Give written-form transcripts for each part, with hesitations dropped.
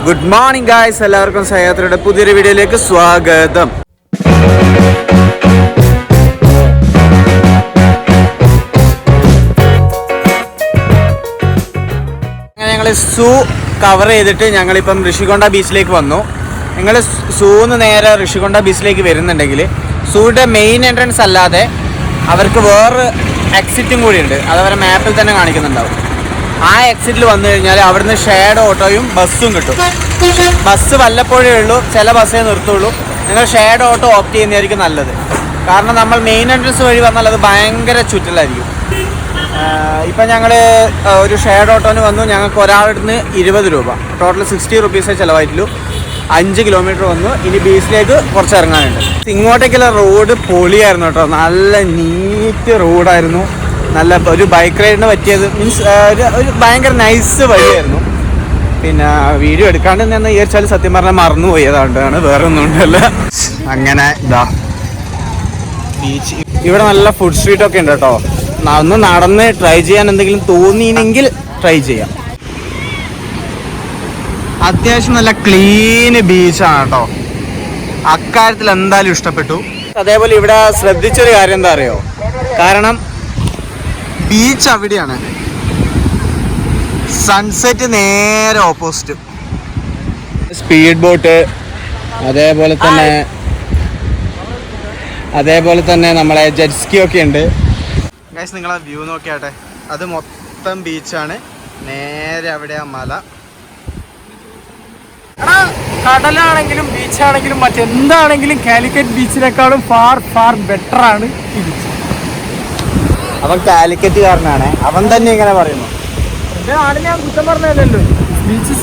Good morning guys, എല്ലാവർക്കും സഹയാത്രയുടെ പുതിയൊരു വീഡിയോയിലേക്ക് സ്വാഗതം. അങ്ങനെ ഞങ്ങൾ സൂ കവർ ചെയ്തിട്ട് ഞങ്ങളിപ്പം ഋഷികൊണ്ട ബീച്ചിലേക്ക് വന്നു. നിങ്ങൾ സൂന്ന് നേരെ ഋഷികൊണ്ട ബീച്ചിലേക്ക് വരുന്നുണ്ടെങ്കിൽ സൂയുടെ മെയിൻ എൻട്രൻസ് അല്ലാതെ അവർക്ക് വേറെ എക്സിറ്റും കൂടിയുണ്ട്. അതവരെ മാപ്പിൽ തന്നെ കാണിക്കുന്നുണ്ടാവും. ആ എക്സിറ്റിൽ വന്നു കഴിഞ്ഞാൽ അവിടുന്ന് ഷെയർഡ് ഓട്ടോയും ബസ്സും കിട്ടും. ബസ് വല്ലപ്പോഴേ ഉള്ളൂ, ചില ബസ്സേ നിർത്തുള്ളൂ. നിങ്ങൾ ഷെയർഡ് ഓട്ടോ ഓപ്റ്റ് ചെയ്യുന്നതായിരിക്കും നല്ലത്. കാരണം നമ്മൾ മെയിൻ എൻട്രൻസ് വഴി വന്നാൽ അത് ഭയങ്കര ചുറ്റലായിരിക്കും. ഇപ്പം ഞങ്ങൾ ഒരു ഷെയർഡ് ഓട്ടോന് വന്നു. ഞങ്ങൾക്ക് ഒരാളിടുന്ന് 20 രൂപ, ടോട്ടൽ 60 റുപ്പീസേ ചിലവായിട്ടുള്ളൂ. 5 കിലോമീറ്റർ വന്നു. ഇനി ബീച്ചിലേക്ക് കുറച്ച് ഇറങ്ങാനുണ്ട്. ഇങ്ങോട്ടേക്കുള്ള റോഡ് പൊളിയായിരുന്നു കേട്ടോ. നല്ല നീറ്റ് റോഡായിരുന്നു. നല്ല ഒരു ബൈക്ക് റൈഡിന് പറ്റിയത്. മീൻസ് ഒരു ഭയങ്കര നൈസ് വഴിയായിരുന്നു. പിന്നെ വീഡിയോ എടുക്കാണ്ട് നിന്ന് വിചാരിച്ചാൽ സത്യം പറഞ്ഞാൽ മറന്നു പോയതാണ്ടാണ്, വേറെ ഒന്നും ഉണ്ടല്ല. അങ്ങനെ ഇതാ ബീച്ച്. ഇവിടെ നല്ല ഫുഡ് സ്ട്രീറ്റൊക്കെ ഉണ്ട് കേട്ടോ. ഒന്ന് നടന്ന് ട്രൈ ചെയ്യാൻ എന്തെങ്കിലും തോന്നിയില്ലെങ്കിൽ ട്രൈ ചെയ്യാം. അത്യാവശ്യം നല്ല ക്ലീൻ ബീച്ചാണ് കേട്ടോ. അക്കാര്യത്തിൽ എന്തായാലും ഇഷ്ടപ്പെട്ടു. അതേപോലെ ഇവിടെ ശ്രദ്ധിച്ചൊരു കാര്യം എന്താ അറിയോ? കാരണം ബീച്ച് അവിടെയാണ്, സൺസെറ്റ് നേരെ ഓപ്പോസിറ്റ്. സ്പീഡ് ബോട്ട്, അതേപോലെ തന്നെ നമ്മളെ ജെറ്റ് സ്കി ഒക്കെ ഉണ്ട്. ഗൈസ് നിങ്ങളെ വ്യൂ നോക്കിയാട്ടെ, അത് മൊത്തം ബീച്ചാണ്. നേരെ അവിടെ ആ മല. കടലാണെങ്കിലും ബീച്ചാണെങ്കിലും മറ്റെന്താണെങ്കിലും കാലിക്കറ്റ് ബീച്ചിനേക്കാളും ഫാർ ബെറ്റർ ആണ് ഈ ബീച്ച്. അവൻ കാലിക്കറ്റുകാരനാണ്, അവൻ തന്നെ ഇങ്ങനെ പറയുന്നു. എന്റെ നാടിനെ ഞാൻ കുറ്റം പറഞ്ഞല്ലോ. ബീച്ച്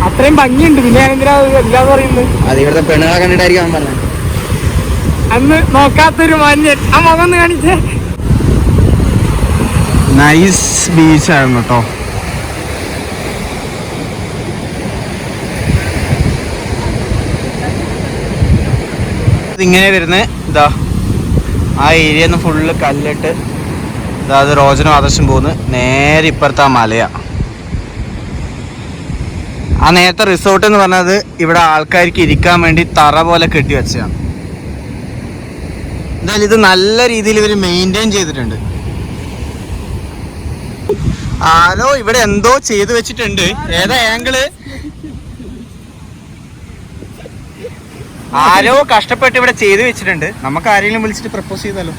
അത്രയും ഭംഗിയുണ്ട്, പിന്നെ ഞാൻ എന്തിനാ ഇല്ലാന്ന് പറയുന്നത്? അത് ഇവിടുത്തെ പെണ്ണുകളെ കണ്ടിട്ടായിരിക്കും അവൻ പറഞ്ഞത്. അന്ന് നോക്കാത്തൊരു മാന്യൻ, ആ മുഖം ഒന്ന് കാണിച്ചേ. നൈസ് ബീച്ചായിരുന്നു കേട്ടോ. ഇതിങ്ങനെ വരുന്നത് ഇതാ ആ ഏരിയന്ന് ഫുള്ള് കല്ലിട്ട് ഇതാ അത് റോജനും ആദർശം പോകുന്നു. നേരെ ഇപ്പുറത്തെ ആ മലയാ. ആ നേരത്തെ റിസോർട്ട് എന്ന് പറഞ്ഞത് ഇവിടെ ആൾക്കാർക്ക് ഇരിക്കാൻ വേണ്ടി തറ പോലെ കെട്ടി വെച്ചതാണ്. എന്തായാലും ഇത് നല്ല രീതിയിൽ ഇവർ മെയിൻറ്റെയിൻ ചെയ്തിട്ടുണ്ട്. ആരോ ഇവിടെ എന്തോ ചെയ്തു വെച്ചിട്ടുണ്ട്. ഏതാ ആംഗിള്? ആരോ കഷ്ടപ്പെട്ട് ഇവിടെ ചെയ്തു വെച്ചിട്ടുണ്ട്. നമുക്ക് ആരെങ്കിലും വിളിച്ചിട്ട് പ്രപ്പോസ് ചെയ്താലോ?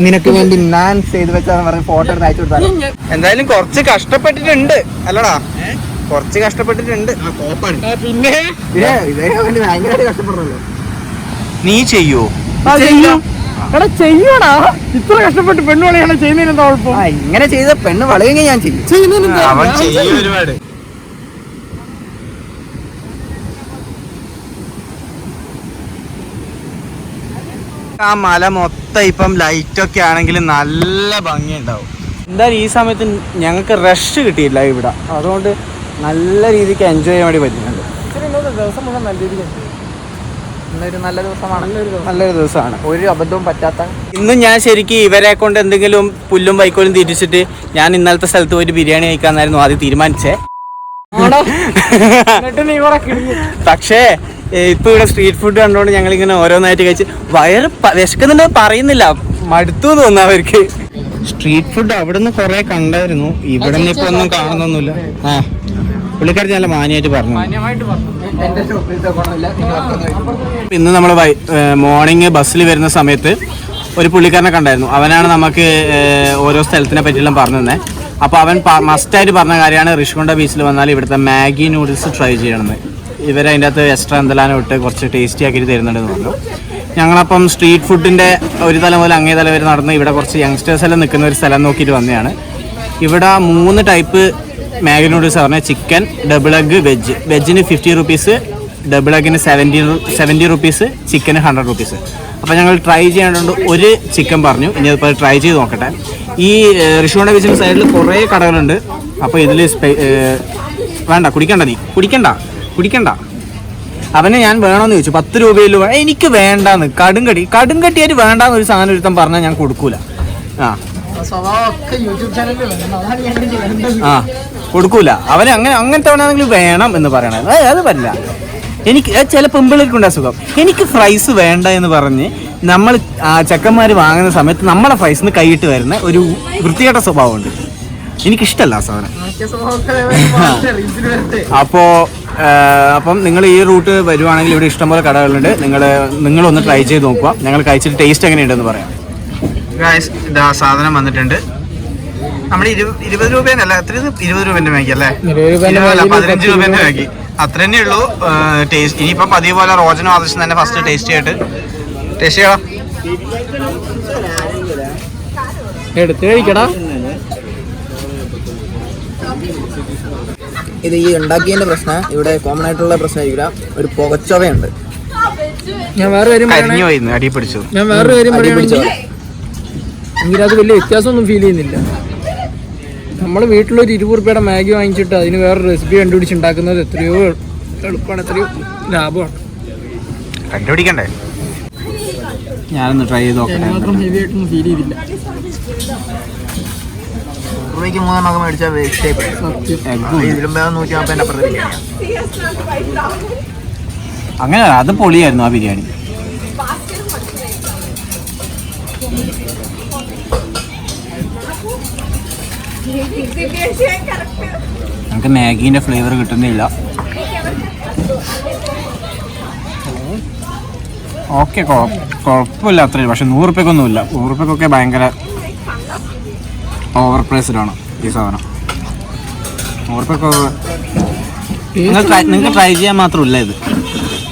നിനക്ക് വേണ്ടി ഞാൻ ചെയ്തു വെച്ചാന്ന് പറഞ്ഞ് ഫോട്ടോ എടുത്ത് അയച്ചു കൊടുത്താലോ? എന്തായാലും കുറച്ച് കഷ്ടപ്പെട്ടിട്ടുണ്ട് അല്ലടാ, കുറച്ച് കഷ്ടപ്പെട്ടിട്ടുണ്ട്. പിന്നെ ഭയങ്കരമായിട്ട് കഷ്ടപ്പെടണല്ലോ. നീ ചെയ്യോ? എടാ ചെയ്യൂടാ, ഇത്ര കഷ്ടപ്പെട്ട് പെണ്ണ് വളയാണ് ചെയ്യുന്നതിന് എന്താ കുഴപ്പം? ഇങ്ങനെ ചെയ്ത പെണ്ണ് വളയെങ്കിൽ ഞാൻ ചെയ്യും. അവൻ ചെയ്യും ഒരുപാട്. ആ മല മൊത്തം ഇപ്പം ലൈറ്റൊക്കെ ആണെങ്കിൽ നല്ല ഭംഗിയുണ്ടാവും. എന്തായാലും ഈ സമയത്ത് ഞങ്ങൾക്ക് റഷ് കിട്ടിയില്ല ഇവിടെ, അതുകൊണ്ട് നല്ല രീതിക്ക് എൻജോയ് ചെയ്യാൻ വേണ്ടി പറ്റുന്നുണ്ട്. ദിവസം മുഴുവൻ നല്ല രീതിക്ക് നല്ലൊരു ദിവസമാണ്. ഒരു അബദ്ധവും പറ്റാത്ത. ഇന്നും ഞാൻ ശരിക്കും ഇവരെ കൊണ്ട് എന്തെങ്കിലും പുല്ലും വൈക്കോലും തീറ്റിച്ചിട്ട് ഞാൻ ഇന്നലത്തെ സ്ഥലത്ത് പോയിട്ട് ബിരിയാണി കഴിക്കാന്നായിരുന്നു ആദ്യം തീരുമാനിച്ചേ. പക്ഷേ ഇപ്പൊ ഇവിടെ സ്ട്രീറ്റ് ഫുഡ് കണ്ടോണ്ട് ഞങ്ങളിങ്ങനെ ഓരോന്നായിട്ട് കഴിച്ച് വയറ് വിശക്കുന്നുണ്ട് പറയുന്നില്ല, മടുത്തു തോന്നുന്നു അവർക്ക്. സ്ട്രീറ്റ് ഫുഡ് അവിടെ നിന്ന് കുറെ കണ്ടായിരുന്നു, ഇവിടെ നിന്ന് ഇപ്പൊ ഒന്നും കാണുന്നൊന്നുമില്ല. ആ പുള്ളിക്കാരി നല്ല മാന്യമായിട്ട് പറഞ്ഞു. ഇന്ന് നമ്മൾ മോർണിംഗ് ബസ്സിൽ വരുന്ന സമയത്ത് ഒരു പുള്ളിക്കാരനെ കണ്ടായിരുന്നു. അവനാണ് നമുക്ക് ഓരോ സ്ഥലത്തിനെ പറ്റിയെല്ലാം പറഞ്ഞു തന്നെ. അപ്പോൾ അവൻ മസ്റ്റായിട്ട് പറഞ്ഞ കാര്യമാണ് ഋഷികൊണ്ട ബീച്ചിൽ വന്നാൽ ഇവിടുത്തെ മാഗി നൂഡിൽസ് ട്രൈ ചെയ്യണമെന്ന്. ഇവരതിൻ്റെ അകത്ത് എക്സ്ട്രാ എന്തെല്ലാം ഇട്ട് കുറച്ച് ടേസ്റ്റി ആക്കിയിട്ട് തരുന്നുണ്ടെന്ന് പറഞ്ഞു. ഞങ്ങളപ്പം സ്ട്രീറ്റ് ഫുഡിൻ്റെ ഒരു തല മുതൽ അങ്ങേ തല വരെ നടന്ന് ഇവിടെ കുറച്ച് യങ്സ്റ്റേഴ്സ് എല്ലാം നിൽക്കുന്ന ഒരു സ്ഥലം നോക്കിയിട്ട് വന്നതാണ്. ഇവിടെ 3 ടൈപ്പ് മാഗി നൂഡിൽസ് പറഞ്ഞാൽ ചിക്കൻ, ഡബിൾ എഗ്, വെജിന് 50 റുപ്പീസ്, ഡബിൾ എഗിന് 70 റുപ്പീസ്, ചിക്കന് 100 റുപ്പീസ്. അപ്പോൾ ഞങ്ങൾ ട്രൈ ചെയ്യാനുണ്ട്. ഒരു ചിക്കൻ പറഞ്ഞു, ഇനി അതിപ്പോൾ ട്രൈ ചെയ്ത് നോക്കട്ടെ. ഈ ഋഷികൊണ്ട ബീച്ചിൻ്റെ സൈഡിൽ കുറേ കടകളുണ്ട്. അപ്പോൾ ഇതിൽ വേണ്ട, കുടിക്കണ്ട. അവനെ ഞാൻ വേണമെന്ന് ചോദിച്ചു. 10 രൂപയിൽ എനിക്ക് വേണ്ടാന്ന്. കടുംകട്ടിയായിട്ട് വേണ്ടാന്ന് ഒരു സാധനം ഒരുത്തം പറഞ്ഞാൽ ഞാൻ കൊടുക്കൂല. കൊടുക്കൂല. അവന് അങ്ങനത്തെ വേണമെങ്കിൽ വേണം എന്ന് പറയണത് അത് പറ്റില്ല. എനിക്ക് ചില പെമ്പിളേർക്കുണ്ട് അസുഖം. എനിക്ക് ഫ്രൈസ് വേണ്ട എന്ന് പറഞ്ഞ് നമ്മൾ ചെക്കന്മാർ വാങ്ങുന്ന സമയത്ത് നമ്മളെ ഫ്രൈസിന് കൈയിട്ട് വരുന്ന ഒരു വൃത്തികെട്ട സ്വഭാവമുണ്ട്. എനിക്കിഷ്ടമല്ല ആ സാധനം. അപ്പം നിങ്ങൾ ഈ റൂട്ട് വരുവാണെങ്കിൽ ഇവിടെ ഇഷ്ടംപോലെ കടകളുണ്ട്. നിങ്ങളൊന്ന് ട്രൈ ചെയ്ത് നോക്കുക. ഞങ്ങൾ കഴിച്ചിട്ട് ടേസ്റ്റ് എങ്ങനെയുണ്ടെന്ന് പറയാം. ഇതാ സാധനം വന്നിട്ടുണ്ട്. നമ്മുടെ 20 രൂപേനല്ല, എത്ര 20 രൂപേന്റെ മാഗി അല്ലേ? 15 രൂപേന്റെ മാഗി അത്ര തന്നെ ഉള്ളൂ. ടേസ്റ്റ് ഇനിയിപ്പം പതിവ് പോലെ റോജനും ആദർശം തന്നെ ഫസ്റ്റ് ടേസ്റ്റ് ചെയ്യണം. എടുത്ത് കഴിക്കടാ. ഇത് ഈ ഉണ്ടാക്കിയതിന്റെ പ്രശ്നം ഇവിടെ കോമൺ ആയിട്ടുള്ള പ്രശ്നമായിരിക്കില്ല, ഒരു പുകച്ചവയുണ്ട്. ഞാൻ വേറെ കാര്യം അടി പിടിച്ചു. അത് വലിയ വ്യത്യാസമൊന്നും ഫീൽ ചെയ്യുന്നില്ല. നമ്മൾ വീട്ടിലൊരു 20 രൂപയുടെ മാഗി വാങ്ങിച്ചിട്ട് അതിന് വേറെ റെസിപ്പി കണ്ടുപിടിച്ചുണ്ടാക്കുന്നത് എത്രയോ എളുപ്പമാണ്, എത്രയോ ലാഭമാണ്. കണ്ടുപിടിക്കണ്ടേ? ഞാനൊന്ന് ട്രൈ ചെയ്ത് നോക്കട്ടെ. മാത്രം ഹെവി ആയിട്ടൊന്നും ഫീൽ ചെയ്തില്ല. രൂപയ്ക്ക് 3 മേടിച്ചാൽ വേസ്റ്റ് ആയി അങ്ങനെ അത് പൊളിയായിരുന്നു ആ ബിരിയാണി. നമുക്ക് മാഗീൻ്റെ ഫ്ലേവർ കിട്ടുന്നില്ല. ഓക്കെ കുഴപ്പമില്ല അത്രയും. പക്ഷെ 100 രൂപയ്ക്കൊന്നുമില്ല. 100 രൂപയ്ക്കൊക്കെ ഭയങ്കര ഓവർ പ്രൈസ്ഡ് ആണ് ഈ സാധനം. 100 രൂപയ്ക്ക് നിങ്ങൾക്ക് ട്രൈ ചെയ്യാൻ മാത്രമില്ല. ഇത്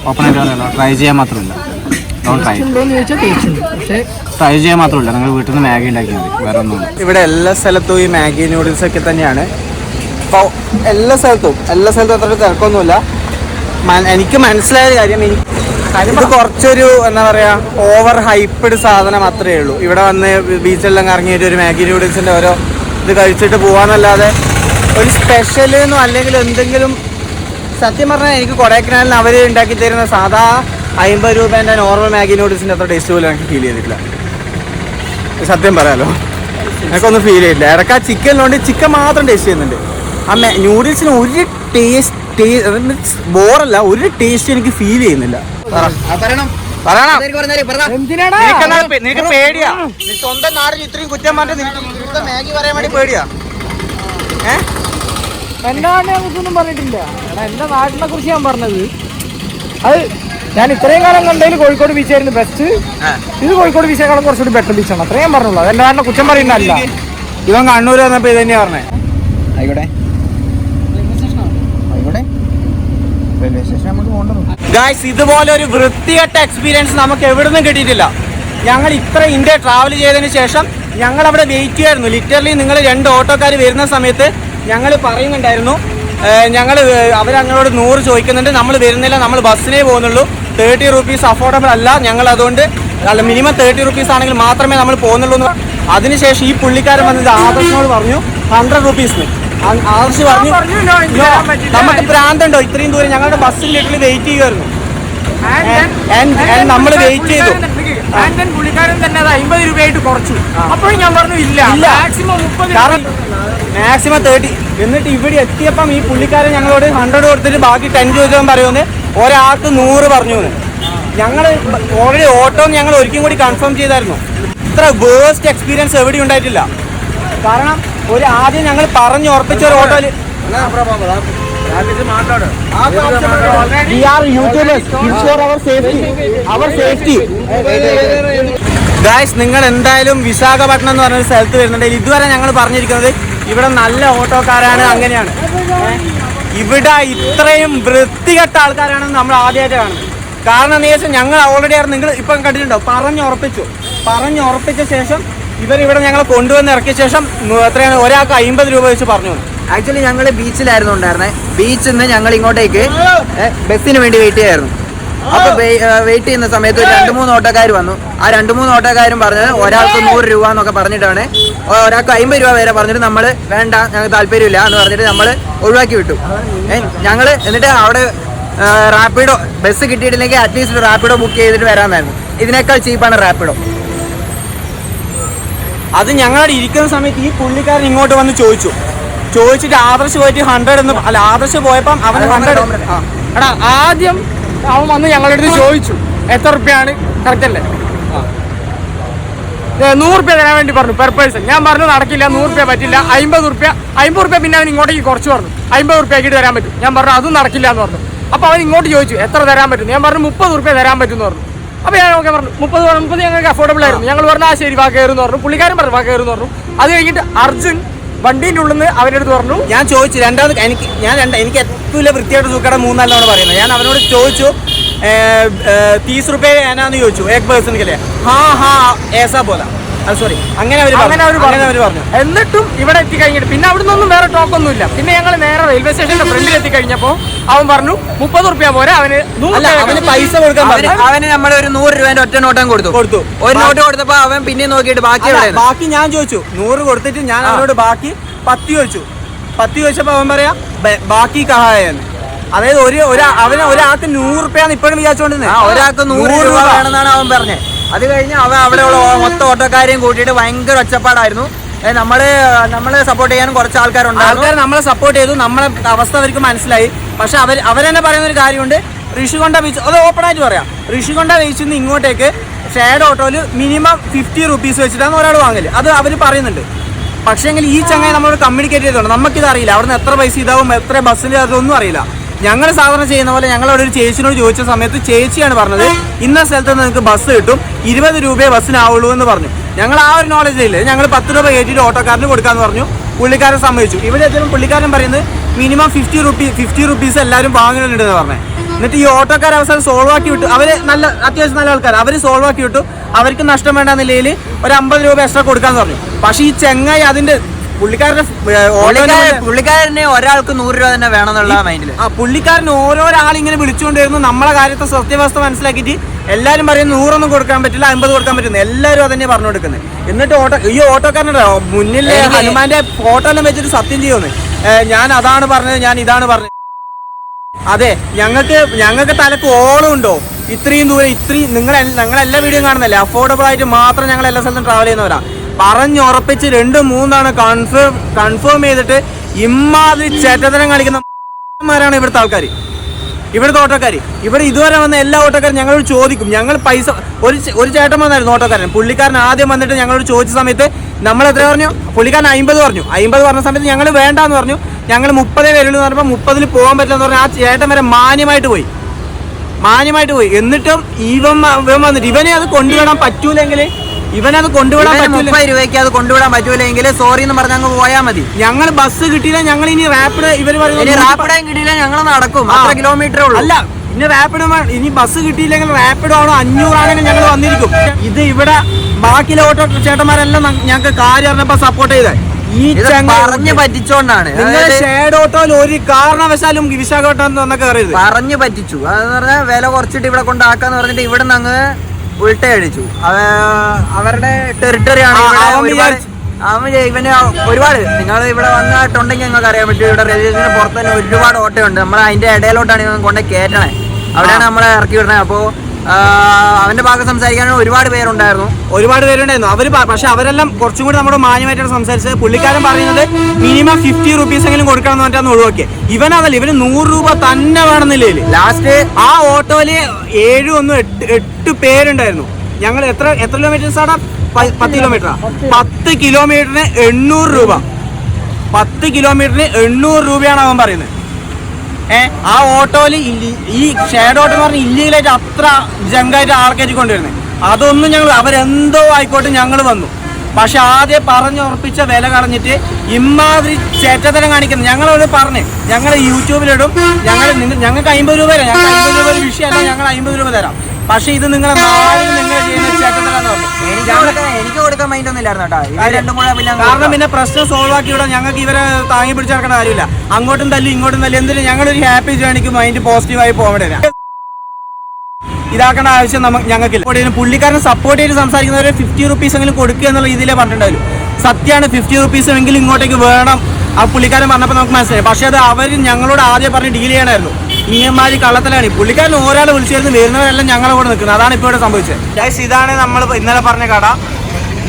ഓപ്പൺ ആയിട്ട് ട്രൈ ചെയ്യാൻ മാത്രമില്ല. ട്രൈ ചെയ്യാൻ മാത്രമില്ല. നിങ്ങൾ വീട്ടിൽ നിന്ന് മാഗി ഉണ്ടാക്കിയാൽ മതി, വേറെ ഒന്നും. ഇവിടെ എല്ലാ സ്ഥലത്തും ഈ മാഗി നൂഡിൽസ് ഒക്കെ തന്നെയാണ്. അപ്പോൾ എല്ലാ സ്ഥലത്തും അത്ര തിരക്കൊന്നുമില്ല. എനിക്ക് മനസ്സിലായ കാര്യം, ഇത് കുറച്ചൊരു എന്താ പറയുക ഓവർ ഹൈപ്പഡ് സാധനം മാത്രമേ ഉള്ളൂ. ഇവിടെ വന്ന് ബീച്ചെല്ലാം കറങ്ങിയിട്ട് ഒരു മാഗി നൂഡിൽസിൻ്റെ ഓരോ ഇത് കഴിച്ചിട്ട് പോകാമെന്നല്ലാതെ ഒരു സ്പെഷ്യലെന്നോ അല്ലെങ്കിൽ എന്തെങ്കിലും. സത്യം പറഞ്ഞാൽ എനിക്ക് കൊടൈക്കനാലിൽ അവർ ഉണ്ടാക്കി തരുന്ന സാധാ 50 രൂപേൻ്റെ നോർമൽ മാഗി നൂഡിൽസിൻ്റെ അത്ര ടേസ്റ്റ് പോലും എനിക്ക് ഫീൽ ചെയ്തിട്ടില്ല. സത്യം പറയാലോ, എനിക്കൊന്നും ഫീൽ ചെയ്തില്ല. ഇടയ്ക്ക് ആ ചിക്കനിലോണ്ട് ചിക്കൻ മാത്രം ടേസ്റ്റ് ചെയ്യുന്നുണ്ട്. ആ നൂഡിൽസിന് ഒരു ടേസ്റ്റ് ബോറല്ല, ഒരു ടേസ്റ്റ് എനിക്ക് ഫീൽ ചെയ്യുന്നില്ല. നിനക്ക് പേടിയാ? സ്വന്തം നാടിന് ഇത്രയും കുറ്റം പറഞ്ഞിട്ട് നിനക്ക് മാഗി പറയാൻ വേണ്ടി പേടിയാ? എന്റെ നാടിനെ കുറിച്ചൊന്നും പറഞ്ഞിട്ടില്ല. എന്റെ നാട്ടിനെ കുറിച്ച് ഞാൻ പറഞ്ഞത്, അത് ഞാൻ ഇത്രയും കാലം കണ്ടതിൽ കോഴിക്കോട് ബീച്ചായിരുന്നു ബെസ്റ്റ്. ഇത് കോഴിക്കോട് ബീച്ചേക്കാളും കുറച്ചുകൂടി ബെറ്റർ ബീച്ചാണ്. അത്രയും ഞാൻ പറഞ്ഞുള്ളൂ. എന്റെ നാട്ടിനെ കുറ്റം പറയുന്നതല്ല. ഇവൻ കണ്ണൂർ വന്നപ്പോ ഇത് തന്നെയാ പറഞ്ഞേ. ആയിക്കോട്ടെ ഗായ്സ്, ഇതുപോലെ ഒരു വൃത്തികെട്ട എക്സ്പീരിയൻസ് നമുക്ക് എവിടുന്നും കിട്ടിയിട്ടില്ല. ഞങ്ങൾ ഇത്ര ഇന്ത്യ ട്രാവൽ ചെയ്തതിന് ശേഷം ഞങ്ങൾ അവിടെ വെയിറ്റ് ചെയ്യായിരുന്നു. ലിറ്ററലി നിങ്ങൾ 2 ഓട്ടോക്കാർ വരുന്ന സമയത്ത് ഞങ്ങൾ പറയുന്നുണ്ടായിരുന്നു, അവരങ്ങളോട് 100 ചോദിക്കുന്നുണ്ട്, നമ്മൾ വരുന്നില്ല, നമ്മൾ ബസ്സിനേ പോകുന്നുള്ളൂ, 30 രൂപീസ് അഫോർഡബിൾ അല്ല, ഞങ്ങൾ അതുകൊണ്ട് മിനിമം 30 രൂപീസ് ആണെങ്കിൽ മാത്രമേ നമ്മൾ പോകുന്നുള്ളൂ എന്ന്. അതിനുശേഷം ഈ പുള്ളിക്കാരൻ വന്നത് ആദർശിനോട് പറഞ്ഞു 100 രൂപീസിന്. ആദർശ് പറഞ്ഞു നമുക്ക് ഭ്രാന്തുണ്ടോ, ഇത്രയും ദൂരം ഞങ്ങളുടെ ബസ്സിൽ ലിറ്ററലി വെയിറ്റ് ചെയ്യുമായിരുന്നു. നമ്മൾ വെയിറ്റ് ചെയ്തു. പുള്ളിക്കാരൻ തന്നെ 50 രൂപയായിട്ട് കുറച്ചു. അപ്പോഴും ഞാൻ പറഞ്ഞു ഇല്ല, മാക്സിമം 30. എന്നിട്ട് ഇവിടെ എത്തിയപ്പം ഈ പുള്ളിക്കാരൻ ഞങ്ങളോട് 100 കൊടുത്തിട്ട് ബാക്കി 10 ചോദിച്ചാൽ പറയുമെന്ന്, ഒരാൾക്ക് 100 പറഞ്ഞു. ഞങ്ങൾ ഓൾറെഡി ഓട്ടോ ഞങ്ങൾ ഒരിക്കലും കൂടി കൺഫേം ചെയ്തായിരുന്നു. ഇത്ര വേസ്റ്റ് എക്സ്പീരിയൻസ് എവിടെയും ഉണ്ടായിട്ടില്ല. കാരണം ആദ്യം ഞങ്ങൾ ഉറപ്പിച്ച ഒരു ഓട്ടോയിൽ ഗായ്സ്, നിങ്ങൾ എന്തായാലും വിശാഖപട്ടണം എന്ന് പറഞ്ഞൊരു സ്ഥലത്ത് വരുന്നുണ്ടെങ്കിൽ ഇതുവരെ ഞങ്ങൾ പറഞ്ഞിരിക്കുന്നത് ഇവിടെ നല്ല ഓട്ടോക്കാരാണ്, അങ്ങനെയാണ്. ഇവിടെ ഇത്രയും വൃത്തികെട്ട ആൾക്കാരാണെന്ന് നമ്മൾ ആദ്യമായിട്ട് കാണുന്നത്. കാരണം എന്താ വെച്ചാൽ ഞങ്ങൾ ഓൾറെഡി നിങ്ങൾ ഇപ്പം കണ്ടിട്ടുണ്ടോ, പറഞ്ഞുറപ്പിച്ച ശേഷം ഇവരിവിടെ ഞങ്ങളെ കൊണ്ടുവന്ന് ഇറക്കിയ ശേഷം എത്രയാണ് ഒരാൾക്ക് 50 രൂപ വെച്ച് പറഞ്ഞു. ആക്ച്വലി ഞങ്ങൾ ബീച്ചിലായിരുന്നു ഉണ്ടായിരുന്നത്. ബീച്ചിൽ നിന്ന് ഞങ്ങൾ ഇങ്ങോട്ടേക്ക് ബസ്സിന് വേണ്ടി വെയിറ്റ് ചെയ്യായിരുന്നു. അപ്പൊ വെയിറ്റ് ചെയ്യുന്ന സമയത്ത് 2-3 ഓട്ടോക്കാർ വന്നു. ആ 2-3 ഓട്ടോക്കാരും പറഞ്ഞത് ഒരാൾക്ക് 100 രൂപ എന്നൊക്കെ പറഞ്ഞിട്ടാണ്, ഒരാൾക്ക് 50 രൂപ വരെ പറഞ്ഞിട്ട് നമ്മൾ വേണ്ട, ഞങ്ങൾക്ക് താല്പര്യമില്ല എന്ന് പറഞ്ഞിട്ട് നമ്മൾ ഒഴിവാക്കി വിട്ടു. എന്നിട്ട് അവിടെ റാപ്പിഡോ ബസ് കിട്ടിയിട്ടില്ലെങ്കിൽ അറ്റ്ലീസ്റ്റ് റാപ്പിഡോ ബുക്ക് ചെയ്തിട്ട് വരാമെന്നായിരുന്നു. ഇതിനേക്കാൾ ചീപ്പാണ് റാപ്പിഡോ. അത് ഞങ്ങളുടെ ഇരിക്കുന്ന സമയത്ത് ഈ പുള്ളിക്കാരൻ ഇങ്ങോട്ട് വന്ന് ചോദിച്ചു, ചോദിച്ചിട്ട് ആദർശ് പോയിട്ട് 100 എന്ന് അല്ല ആദർശ് പോയപ്പം അവന് 100. എടാ ആദ്യം അവൻ വന്ന് ഞങ്ങളുടെ അടുത്ത് ചോദിച്ചു എത്ര റുപ്യാണ് കറക്റ്റ് അല്ലേ 100 റുപ്യ തരാൻ വേണ്ടി പറഞ്ഞു പെർ പേഴ്സൺ. ഞാൻ പറഞ്ഞു നടക്കില്ല, 100 റുപ്യ പറ്റില്ല, 50 റുപ്യ പിന്നെ അവൻ ഇങ്ങോട്ടേക്ക് കുറച്ച് പറഞ്ഞു 50 റുപ്യ ആക്കിയിട്ട് തരാൻ പറ്റും. ഞാൻ പറഞ്ഞു അതും നടക്കില്ല എന്ന് പറഞ്ഞു. അപ്പോൾ അവൻ ഇങ്ങോട്ട് ചോദിച്ചു എത്ര തരാൻ പറ്റും. ഞാൻ പറഞ്ഞു 30 റുപ്യ തരാൻ പറ്റും എന്ന് പറഞ്ഞു. അപ്പോൾ ഞാൻ ഓക്കെ പറഞ്ഞു 30 ഞങ്ങൾക്ക് അഫോർഡബിൾ ആയിരുന്നു. ഞങ്ങൾ പറഞ്ഞു ആ ശരി വാ കയറുമെന്ന് പറഞ്ഞു. പുള്ളിക്കാരൻ പറഞ്ഞു വാ കയറുമെന്ന് പറഞ്ഞു. അത് കഴിഞ്ഞിട്ട് അർജുൻ വണ്ടീൻ്റെ ഉള്ളിൽ നിന്ന് അവൻ്റെ അടുത്ത് പറഞ്ഞു ഞാൻ ചോദിച്ചു രണ്ടാമത് എനിക്ക് ഏറ്റവും വൃത്തിയായിട്ട് സൂക്കട 3-4 തവണ പറയുന്നത്. ഞാൻ അവനോട് ചോദിച്ചു 30 റുപ്യ ഏനാന്ന് ചോദിച്ചു एक पर्सन के लिए. हाँ ऐसा बोला. സോറി അങ്ങനെ അവർ പറഞ്ഞു. എന്നിട്ടും ഇവിടെ എത്തിക്കഴിഞ്ഞിട്ട് പിന്നെ അവിടെ നിന്നൊന്നും വേറെ ടോക്കൊന്നുമില്ല. പിന്നെ ഞങ്ങൾ നേരെ റെയിൽവേ സ്റ്റേഷന്റെ ഫ്രണ്ടിൽ എത്തിക്കഴിഞ്ഞപ്പോൾ അവൻ പറഞ്ഞു 30 റുപ്യ പോരെ, അവന് പൈസ കൊടുക്കാൻ അവന് നമ്മൾ ഒരു 100 രൂപേന്റെ ഒറ്റ നോട്ടം കൊടുത്തു. ഒരു നോട്ട് കൊടുത്തപ്പോ അവൻ പിന്നെ നോക്കിയിട്ട് ബാക്കി ഞാൻ ചോദിച്ചു 100 കൊടുത്തിട്ട് ഞാൻ അവനോട് ബാക്കി 10 ചോദിച്ചു. 10 ചോദിച്ചപ്പോ അവൻ പറയാ ബാക്കി കഹായെന്ന്. അതായത് ഒരാൾക്ക് 100 റുപ്യാന്ന് ഇപ്പോഴും വിചാരിച്ചോണ്ടിരുന്നത്. ഒരാൾക്ക് 100 രൂപ വേണമെന്നാണ് അവൻ പറഞ്ഞത്. അത് കഴിഞ്ഞ് അവൻ അവിടെയുള്ള മൊത്തം ഓട്ടോക്കാരെയും കൂട്ടിയിട്ട് ഭയങ്കര ഒച്ചപ്പാടായിരുന്നു. നമ്മളെ സപ്പോർട്ട് ചെയ്യാനും കുറച്ച് ആൾക്കാർ നമ്മളെ സപ്പോർട്ട് ചെയ്തു. നമ്മളെ അവസ്ഥ അവർക്ക് മനസ്സിലായി. പക്ഷെ അവരെന്നെ പറയുന്ന ഒരു കാര്യമുണ്ട്, ഋഷികൊണ്ട ബീച്ച് അത് ഓപ്പൺ ആയിട്ട് പറയാം. ഋഷികൊണ്ട ബീച്ചിൽ നിന്ന് ഇങ്ങോട്ടേക്ക് ഷെയർഡ് ഓട്ടോയിൽ മിനിമം 50 റുപ്പീസ് വെച്ചിട്ടാണ് ഒരാൾ വാങ്ങല്. അത് അവർ പറയുന്നുണ്ട്. പക്ഷേങ്കിൽ ഈ ചങ്ങായി നമ്മളോട് കമ്മ്യൂണിക്കേറ്റ് ചെയ്തോണ്ട് നമുക്കിത് അറിയില്ല. അവിടുന്ന് എത്ര പൈസ ഇതാവും, എത്ര ബസ്സിൽ അതൊന്നും അറിയില്ല. ഞങ്ങൾ സാധാരണ ചെയ്യുന്ന പോലെ ഞങ്ങളവിടെ ഒരു ചേച്ചിനോട് ചോദിച്ച സമയത്ത് ചേച്ചിയാണ് പറഞ്ഞത് ഇന്ന സ്ഥലത്ത് നിന്ന് നിങ്ങൾക്ക് ബസ് കിട്ടും, 20 രൂപയെ ബസ്സിനാവുള്ളൂ എന്ന് പറഞ്ഞു. ഞങ്ങൾ ആ ഒരു നോളജ് ഇല്ലേ, ഞങ്ങൾ 10 രൂപ കയറ്റിയിട്ട് ഓട്ടോക്കാരന് കൊടുക്കാന്ന് പറഞ്ഞു. പുള്ളിക്കാരൻ സമ്മതിച്ചു. ഇവിടെ എത്തിയപ്പോൾ പുള്ളിക്കാരൻ പറയുന്നത് മിനിമം 50 റുപ്പീസ് എല്ലാവരും വാങ്ങുന്നുണ്ടെന്ന് പറഞ്ഞത്. എന്നിട്ട് ഈ ഓട്ടോക്കാർ അവസാനം സോൾവ് ആക്കി വിട്ടു. അവർ അത്യാവശ്യം നല്ല ആൾക്കാർ, അവർ സോൾവ് ആക്കി വിട്ടു. അവർക്ക് നഷ്ടം വേണ്ട നിലയിൽ ഒരു 50 രൂപ എക്സ്ട്രാ കൊടുക്കാന്ന് പറഞ്ഞു. പക്ഷേ ഈ ചെങ്ങായി അതിന്റെ പുള്ളിക്കാരന് ഒരാൾക്ക് 100 രൂപ തന്നെ വേണമെന്നുള്ള മൈൻഡില് പുള്ളിക്കാരൻ ഓരോരാളിങ്ങനെ വിളിച്ചുകൊണ്ടിരുന്നു. നമ്മളെ കാര്യത്തെ സത്യാവസ്ഥ മനസ്സിലാക്കിയിട്ട് എല്ലാവരും പറയുന്നത് 100 ഒന്നും കൊടുക്കാൻ പറ്റില്ല, 50 കൊടുക്കാൻ പറ്റുന്നു. എല്ലാവരും അതന്നെ പറഞ്ഞു കൊടുക്കുന്നത്. എന്നിട്ട് ഈ ഓട്ടോക്കാരനുണ്ടോ മുന്നിൽ ഹനുമാന്റെ ഫോട്ടോ എല്ലാം വെച്ചിട്ട് സത്യം ചെയ്യുമെന്ന്, ഞാൻ അതാണ് പറഞ്ഞത്, ഞാൻ ഇതാണ് പറഞ്ഞത്. അതെ, ഞങ്ങൾക്ക് തലക്ക് ഓളം ഉണ്ടോ? ഇത്രയും ദൂരം ഞങ്ങളെല്ലാ വീഡിയോ കാണുന്നല്ലേ, അഫോർഡബിൾ ആയിട്ട് മാത്രം ഞങ്ങൾ എല്ലാ സ്ഥലത്തും ട്രാവൽ ചെയ്യുന്നവരാ. പറഞ്ഞുറപ്പിച്ച് 2-3 തവണ കൺഫേം ചെയ്തിട്ട് ഇമ്മാതിരി ചേട്ടത്തരം കളിക്കുന്നവരാണ് ഇവിടുത്തെ ആൾക്കാർ, ഇവിടുത്തെ ഓട്ടോക്കാർ. ഇവിടെ ഇതുവരെ വന്ന എല്ലാ ഓട്ടോക്കാരും ഞങ്ങളോട് ചോദിക്കും. ഞങ്ങൾ പൈസ ഒരു ചേട്ടൻ വന്നായിരുന്നു ഓട്ടോക്കാരൻ. പുള്ളിക്കാരൻ ആദ്യം വന്നിട്ട് ഞങ്ങളോട് ചോദിച്ച സമയത്ത് നമ്മൾ എത്ര പറഞ്ഞു? പുള്ളിക്കാരൻ 50 പറഞ്ഞു. 50 പറഞ്ഞ സമയത്ത് ഞങ്ങൾ വേണ്ടാന്ന് പറഞ്ഞു. ഞങ്ങൾ 30 വരുള്ളൂ എന്ന് പറഞ്ഞപ്പോൾ 30-ൽ പോകാൻ പറ്റില്ലെന്ന് പറഞ്ഞാൽ ആ ചേട്ടൻ വരെ മാന്യമായിട്ട് പോയി. എന്നിട്ടും ഇവൻ വന്നിട്ട് ഇവനെ അത് കൊണ്ടുവിടാൻ പറ്റൂലെങ്കിൽ ഇവനത് കൊണ്ടുവിടാൻ 30 രൂപയ്ക്ക് അത് കൊണ്ടുവിടാൻ പറ്റൂലെങ്കിൽ സോറി എന്ന് പറഞ്ഞ് അങ്ങ് പോയാൽ മതി. ഞങ്ങൾ ബസ് കിട്ടിയില്ല, ഞങ്ങൾ ഇനി റാപ്പിഡ് റാപ്പിഡായും കിട്ടിയില്ല, ഞങ്ങൾ നടക്കും. 1 കിലോമീറ്റർ ഉള്ളൂ. അല്ല, ഇനി റാപ്പിഡ് ഇനി ബസ് കിട്ടിയില്ലെങ്കിൽ റാപ്പിഡ് ആണോ 500 ആണെങ്കിൽ ഞങ്ങൾ വന്നിരിക്കും. ഇത് ഇവിടെ ബാക്കിയുള്ള ഓട്ടോ ചേട്ടന്മാരെല്ലാം ഞങ്ങൾക്ക് കാര്യം അറിഞ്ഞപ്പോ സപ്പോർട്ട് ചെയ്തത് ഈ പറഞ്ഞു പറ്റിച്ചോണ്ടാണ്. ഷെയർഡ് ഓട്ടോയിൽ ഒരു കാരണവശാലും വിശാഖപട്ടണം എന്നൊക്കെ അറിയത് പറഞ്ഞു പറ്റിച്ചു. അതെന്ന് പറഞ്ഞാൽ വില കുറച്ചിട്ട് ഇവിടെ കൊണ്ടാക്കാന്ന് പറഞ്ഞിട്ട് ഇവിടെ നിന്ന് അങ്ങ് ഉൾട്ട അടിച്ചു. അവരുടെ ടെറിട്ടറി ആണ്. ഇവന് ഒരുപാട് നിങ്ങൾ ഇവിടെ വന്നിട്ടുണ്ടെങ്കിൽ ഞങ്ങൾക്ക് അറിയാൻ പറ്റും. ഇവിടെ റെയിൽവേ സ്റ്റേഷന് പുറത്ത് തന്നെ ഒരുപാട് ഓട്ടമുണ്ട്. നമ്മൾ അതിന്റെ ഇടയിലോട്ടാണ് ഇവൻ കൊണ്ട് കയറ്റണേ, അവിടെയാണ് നമ്മളെ ഇറക്കി വിടണേ. അപ്പോൾ അവന്റെ ഭാഗം സംസാരിക്കാൻ ഒരുപാട് പേരുണ്ടായിരുന്നു. പക്ഷെ അവരെല്ലാം കുറച്ചും കൂടി നമ്മുടെ മാന്യമായിട്ടാണ് സംസാരിച്ചത്. പുള്ളിക്കാരൻ പറയുന്നത് മിനിമം 50 റുപ്പീസ് എങ്കിലും കൊടുക്കണം എന്ന് പറഞ്ഞാൽ ഒഴിവാക്കിയത്. ഇവനതല്ല, ഇവന് 100 രൂപ തന്നെ വേണമെന്നില്ലേ. ലാസ്റ്റ് ആ ഓട്ടോയില് 8 പേരുണ്ടായിരുന്നു. ഞങ്ങൾ എത്ര കിലോമീറ്റേഴ്സാണ്? 10 കിലോമീറ്ററാ. 10 കിലോമീറ്ററിന് 800 രൂപ. 10 കിലോമീറ്ററിന് 800 രൂപയാണ് അവൻ പറയുന്നത്. ആ ഓട്ടോയിൽ ഈ ഷെയർഡ് ഓട്ടോ എന്ന് പറഞ്ഞാൽ ഇല്ലീഗലായിട്ട് അത്ര ജങ്കായിട്ട് ആൾക്കാർ കൊണ്ടുവരുന്നത്. അതൊന്നും ഞങ്ങൾ അവരെന്തോ ആയിക്കോട്ടെ ഞങ്ങൾ വന്നു. പക്ഷെ ആദ്യം പറഞ്ഞുറപ്പിച്ച വില കളഞ്ഞിട്ട് ഇമ്മാതിരി ചേറ്റത്തരം കാണിക്കുന്നത് ഞങ്ങളോട് പറഞ്ഞ് ഞങ്ങൾ യൂട്യൂബിലിടും. ഞങ്ങൾക്ക് 50 രൂപ തരാം. ഞങ്ങൾ 50 രൂപ ഒരു വിഷയമല്ല, ഞങ്ങൾ 50 രൂപ തരാം. പക്ഷെ ഇത് നിങ്ങളെ നാളിൽ നിങ്ങൾ ചെയ്യുന്ന ചേട്ടത്തരാന്ന് പറഞ്ഞു. എനിക്ക് കൊടുക്കാൻ മൈൻഡൊന്നുമില്ലായിരുന്നു കേട്ടോ. കാരണം പിന്നെ പ്രശ്നം സോൾവ് ആക്കി വിടാം. ഞങ്ങൾക്ക് ഇവരെ താങ്ങി പിടിച്ച് നടക്കേണ്ട കാര്യമില്ല. അങ്ങോട്ടും തല്ലി ഇങ്ങോട്ടും തല്ലി എന്തിനും ഞങ്ങളൊരു ഹാപ്പി ജേണിക്ക് മൈൻഡ് പോസിറ്റീവായി പോകേണ്ട ഇതാക്കേണ്ട ആവശ്യം ഞങ്ങൾക്കില്ല. പുള്ളിക്കാരനെ സപ്പോർട്ട് ചെയ്ത് സംസാരിക്കുന്നവരെ 50 റുപ്പീസ് എങ്കിലും കൊടുക്കുക എന്നുള്ള രീതിയിലേ പറഞ്ഞിട്ടുണ്ടായിരുന്നു. സത്യമാണ് 50 റുപ്പീസ് എങ്കിലും ഇങ്ങോട്ടേക്ക് വേണം ആ പുള്ളിക്കാരൻ പറഞ്ഞപ്പോൾ നമുക്ക് മനസ്സിലായി. പക്ഷെ അത് അവർ ഞങ്ങളോട് ആദ്യം പറഞ്ഞ് ഡീൽ ചെയ്യണമായിരുന്നു. ഇങ്ങന്മാര് കള്ളത്തിലാണ്. പുള്ളിക്കാരൻ ഒരാളെ വിളിച്ചിരുന്ന് വരുന്നവരെല്ലാം ഞങ്ങളെ കൂടെ നിൽക്കുന്നത്. അതാണ് ഇപ്പോൾ ഇവിടെ സംഭവിച്ചത്. ഇതാണ് നമ്മൾ ഇന്നലെ പറഞ്ഞ കട.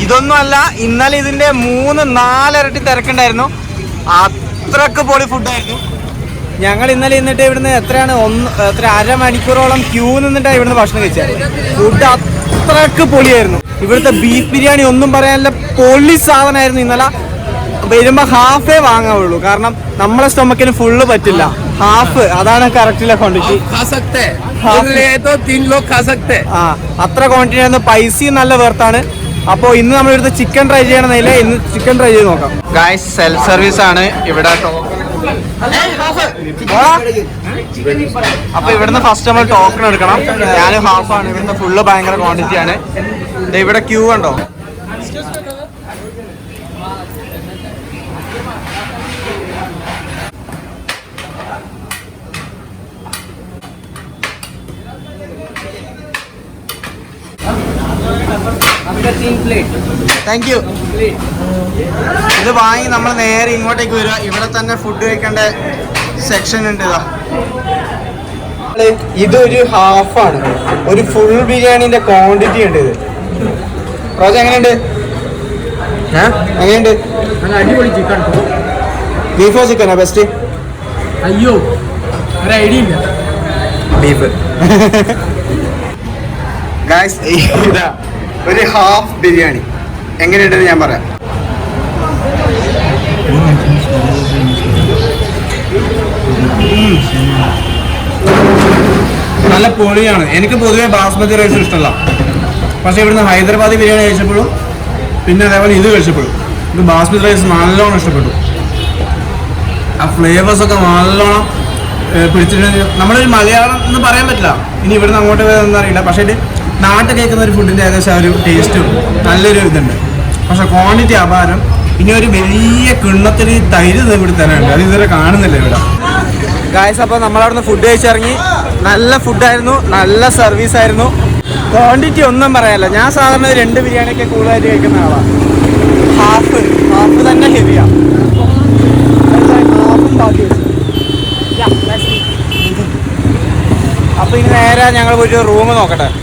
ഇതൊന്നും അല്ല, ഇന്നലെ ഇതിന്റെ 3-4 ഇരട്ടി തിരക്കുണ്ടായിരുന്നു. അത്രക്ക് പൊളി ഫുഡായിരുന്നു. ഞങ്ങൾ ഇന്നലെ ഇന്നിട്ട് ഇവിടുന്ന് എത്ര അരമണിക്കൂറോളം ക്യൂ നിന്നിട്ടാണ് ഇവിടുന്ന് ഭക്ഷണം കഴിച്ചത്. ഫുഡ് അത്രക്ക് പൊളിയായിരുന്നു. ഇവിടുത്തെ ബീഫ് ബിരിയാണി ഒന്നും പറയാനില്ല, പൊളി സാധനമായിരുന്നു. ഇന്നലെ വരുമ്പോൾ ഹാഫേ വാങ്ങാവുള്ളൂ, കാരണം നമ്മളെ സ്റ്റൊമക്കിന് ഫുള്ള് പറ്റില്ല. ഹാഫ്, അതാണ് കറക്റ്റിലെ ക്വാണ്ടിറ്റി. അത്ര ക്വാണ്ടിറ്റി ആയിരുന്നു. പൈസയും നല്ല വേർത്താണ്. അപ്പോൾ ഇന്ന് നമ്മൾ ഇവിടുത്തെ ചിക്കൻ ട്രൈ ചെയ്യണമെന്നില്ല, ഇന്ന് ചിക്കൻ ട്രൈ ചെയ്ത് നോക്കാം. ഗായ്സ്, സെൽഫ് സർവീസ് ആണ് ഇവിടെ. അപ്പൊ ഇവിടുന്ന് ഫസ്റ്റ് നമ്മൾ ടോക്കൺ എടുക്കണം. ഞാൻ ഹാഫാണ്, ഇവിടുത്തെ ഫുള്ള് ഭയങ്കര ക്വാണ്ടിറ്റി ആണ്. ഇവിടെ ക്യൂ ഉണ്ടോ? Thank you. ഇത് വാങ്ങി നമ്മൾ നേരെ ഇങ്ങോട്ടേക്ക് വരിക. ഇവിടെ തന്നെ ഫുഡ് കഴിക്കേണ്ട സെക്ഷൻ ഉണ്ട്. ഇതൊരു ഹാഫാണ്, ഒരു ഫുൾ ബിരിയാണിന്റെ ക്വാണ്ടിറ്റി ഉണ്ട്. ഇത് റോജ എങ്ങനെയുണ്ട്? എങ്ങനെയുണ്ട്? അടിപൊളി ചിക്കൻ. ബീഫോ ചിക്കനോ ബെസ്റ്റ്? അയ്യോ, ഒരു ഐഡിയ ഇല്ല. ബീഫ്. ഗായ്സ്, ഇതാ ഒരു ഹാഫ് ബിരിയാണി. എങ്ങനെയുണ്ടെന്ന് ഞാൻ പറയാം. നല്ല പൊളിയാണ്. എനിക്ക് പൊതുവേ ബാസ്മതി റൈസ് ഇഷ്ടമല്ല, പക്ഷേ ഇവിടുന്ന് ഹൈദരാബാദി ബിരിയാണി കഴിച്ചപ്പോഴും പിന്നെ അതേപോലെ ഇത് കഴിച്ചപ്പോഴും ഇത് ബാസ്മതി റൈസ് നല്ലോണം ഇഷ്ടപ്പെട്ടു. ആ ഫ്ലേവേഴ്സൊക്കെ നല്ലോണം പിടിച്ചിട്ട്, നമ്മളൊരു മലയാളം എന്ന് പറയാൻ പറ്റില്ല, ഇനി ഇവിടുന്ന് അങ്ങോട്ട് പോയതെന്ന് അറിയില്ല. പക്ഷേ ഇത് നാട്ടിൽ കേൾക്കുന്ന ഒരു ഫുഡിൻ്റെ ഏകദേശം ഒരു ടേസ്റ്റും നല്ലൊരു ഇതുണ്ട്. പക്ഷെ ക്വാണ്ടിറ്റി അപാരം. ഇനി ഒരു വലിയ കിണ്ണത്തിൽ തൈര് ഇവിടെ തരാനുണ്ട്, അത് ഇതുവരെ കാണുന്നില്ല ഇവിടെ. ഗായ്സ്, അപ്പോൾ നമ്മളവിടുന്ന് ഫുഡ് കഴിച്ചിറങ്ങി. നല്ല ഫുഡായിരുന്നു, നല്ല സർവീസ് ആയിരുന്നു. ക്വാണ്ടിറ്റി ഒന്നും പറയാനില്ല. ഞാൻ സാധാരണ 2 ബിരിയാണിയൊക്കെ കൂടുതലായിട്ട് കഴിക്കുന്ന ആളാണ്. ഹാഫ് തന്നെ ഹെവിയാണ്. ഹാഫും ബാക്കി വെച്ചു. അപ്പോൾ ഇനി നേരെ ഞങ്ങൾ പോയിട്ട് റൂം നോക്കട്ടെ.